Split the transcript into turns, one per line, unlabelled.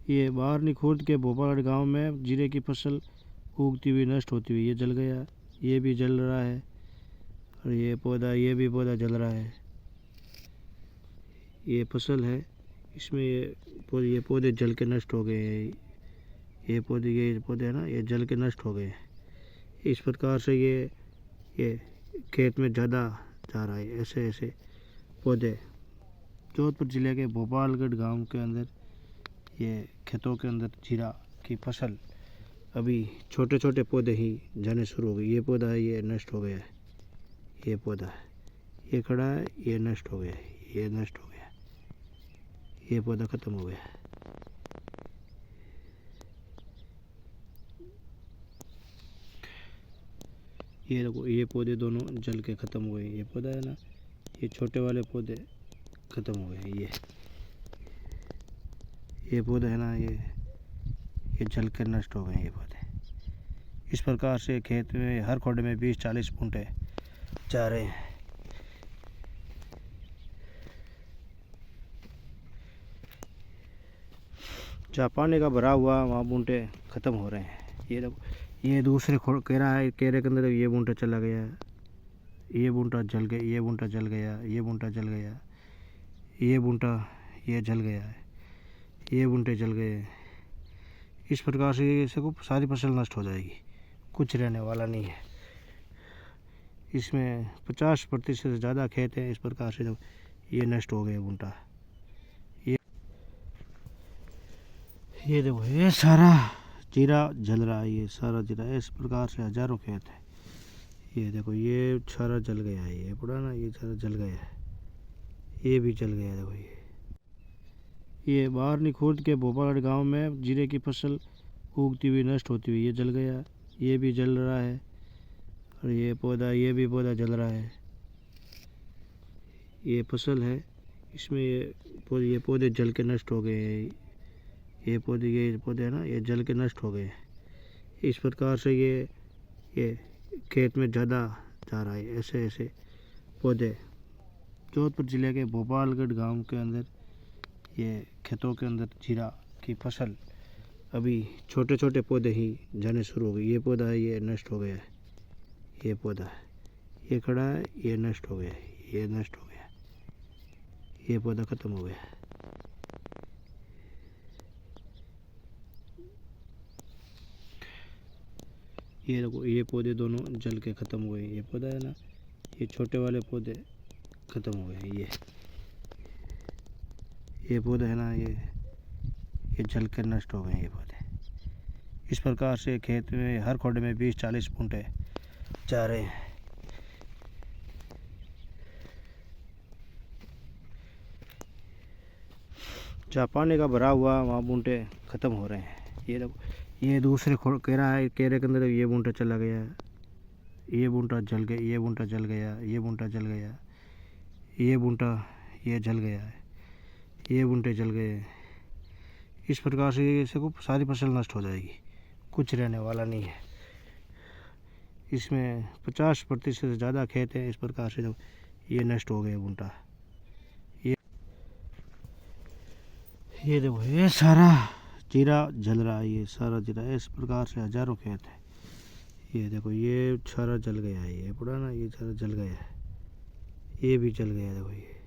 ये बाहरनी खुर्द के भोपाल गांव में जीरे की फसल उगती हुई नष्ट होती हुई ये जल गया। ये भी जल रहा है और ये भी पौधा जल रहा है। ये फसल है, इसमें ये पौधे जल के नष्ट हो गए हैं। ये पौधे है ना, ये जल के नष्ट हो गए। इस प्रकार से ये खेत में ज़्यादा जा रहा है। ऐसे ऐसे पौधे जोधपुर ज़िले के भोपालगढ़ गांव के अंदर ये खेतों के अंदर जीरा की फसल अभी छोटे छोटे पौधे ही जाने शुरू हो गए। ये पौधा है, ये नष्ट हो गया है। ये पौधा है, ये खड़ा है, ये नष्ट हो गया है। ये नष्ट हो गया, ये पौधा ख़त्म हो गया। ये देखो, ये पौधे दोनों जल के ख़त्म हो गए। ये पौधा है ना, ये छोटे वाले पौधे ख़त्म हो गए। ये पौधा है ना, ये जल कर नष्ट हो गए ये पौधे। इस प्रकार से खेत में हर खोडे में 20-40 बूंटे जा रहे हैं। जहाँ पानी का भरा हुआ वहाँ बूंटे ख़त्म हो रहे हैं। ये देखो, ये दूसरे केरे के अंदर ये बूंटा चला गया, ये बूंटा जल गया, ये बूंटा जल गया, ये बूंटा जल गया, ये बूंटा ये जल गया है, ये बूंटे जल गए। इस प्रकार से सारी फसल नष्ट हो जाएगी, कुछ रहने वाला नहीं है। इसमें 50% से ज़्यादा खेत है। इस प्रकार से जब ये नष्ट हो गए बूंटा, ये देखो, ये सारा जीरा जल रहा है। ये सारा जीरा, इस प्रकार से हज़ारों खेत है। ये देखो, ये सारा जल गया है। ये पूरा ना, ये सारा जल गया है। ये भी जल गया। देखो, ये बाहरनी खुर्द के भोपाल गांव में जीरे की फसल उगती हुई नष्ट होती हुई ये जल गया। ये भी जल रहा है और ये भी पौधा जल रहा है। ये फसल है, इसमें ये पौधे जल के नष्ट हो गए हैं। ये पौधे है ना, ये जल के नष्ट हो गए। इस प्रकार से ये खेत में ज़्यादा जा रहा है। ऐसे ऐसे पौधे जोधपुर ज़िले के भोपालगढ़ गांव के अंदर ये खेतों के अंदर जीरा की फसल अभी छोटे छोटे पौधे ही जाने शुरू हो गए। ये पौधा है, ये नष्ट हो गया है। ये पौधा है, ये खड़ा है, ये नष्ट हो गया। ये नष्ट हो गया, ये पौधा ख़त्म हो गया। ये देखो, ये पौधे दोनों जल के ख़त्म हो गए। ये पौधा है ना, ये छोटे वाले पौधे ख़त्म हो गए। ये पौधा है ना, ये जल कर नष्ट हो गए ये पौधे। इस प्रकार से खेत में हर खोडे में 20-40 बूंटे जा रहे हैं। जहाँ पानी का भरा हुआ वहाँ बूंटे ख़त्म हो रहे हैं। ये देखो, ये दूसरे केरे के अंदर ये बूंटा चला गया, ये बूंटा जल गया, ये बूंटा जल गया, ये बूंटा जल गया, ये बूंटा ये जल गया है। ये बूंटे जल गए। इस प्रकार से सारी फसल नष्ट हो जाएगी, कुछ रहने वाला नहीं है। इसमें 50% से ज़्यादा खेत है। इस प्रकार से जब ये नष्ट हो गए बूंटा, ये देखो, ये सारा जीरा जल रहा है। ये सारा जीरा, इस प्रकार से हज़ारों खेत है। ये देखो, ये सारा जल गया है। ये पूरा ना, ये सारा जल गया है। ये भी जल गया। देखो, ये